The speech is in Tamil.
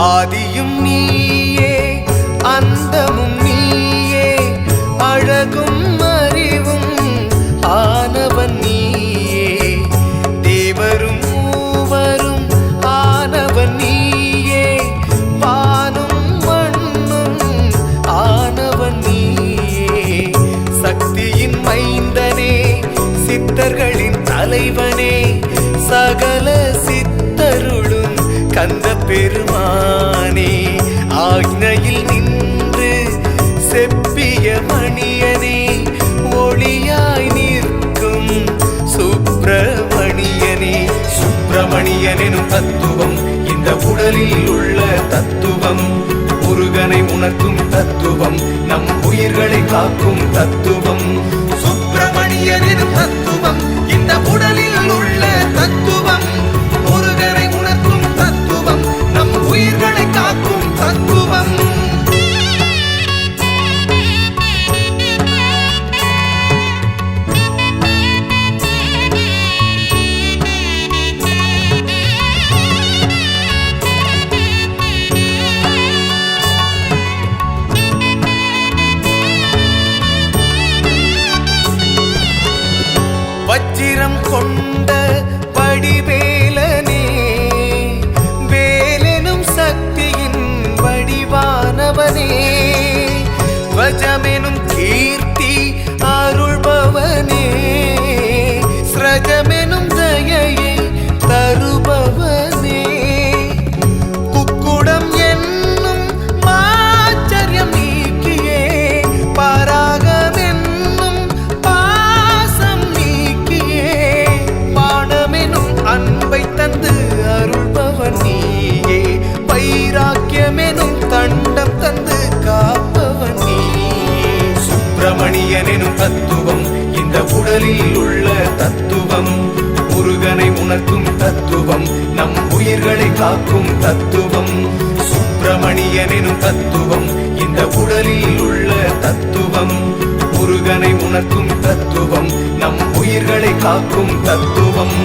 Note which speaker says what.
Speaker 1: ஆதியும் நீயே அந்தமும் நீயே அழகும் அறிவும் ஆனவன் நீயே தேவரும் மூவரும் ஆனவன் நீயே வானும் மண்ணும் ஆனவன் நீயே சக்தியின் மைந்தனே சித்தர்களின் தலைவனே சகல சித்தருளும் கந்த பெருமானே ஆக்ஞையில் நின்று செப்பிய மணியனே ஒளியாய் நிற்கும் சுப்பிரமணியனே சுப்பிரமணியனும் தத்துவம் இந்த உடலில் உள்ள தத்துவம் முருகனை உணர்த்தும் தத்துவம் நம் உயிர்களை காக்கும் தத்துவம் சுப்பிரமணியனும் தத்துவம் இந்த உடலில் உள்ள தத்துவம் முருகனை உணர்த்தும் தத்துவம் நம் உயிர்களை காக்கும் தத்துவம் வஜ்ரம் கொண்ட வடிவேலனே வேலெனும் சக்தியின் வடிவானவனே வஜமெனும் கீர்த்தி அருள்பவனே ஸ்ரஜமெனும் தயையை தருபவனே குக்குடம் என்னும் மாச்சரியம் நீக்கியே பராகமென்னும் பாசம் நீக்கியே பாடமெனும் அன்பை தந்து அருள்பவன் நீயே வைராக்கியமெனும் தண்டம் தந்து காப்பவன் நீயே சுப்பிரமணியனும் தத்துவம் இந்த உடலில் உள்ள தத்துவம் முருகனை உணர்த்தும் தத்துவம் நம் உயிர்களை காக்கும் தத்துவம் சுப்பிரமணியனும் தத்துவம் இந்த உடலில் உள்ள தத்துவம் முருகனை உணர்த்தும் தத்துவம் நம் உயிர்களை காக்கும் தத்துவம்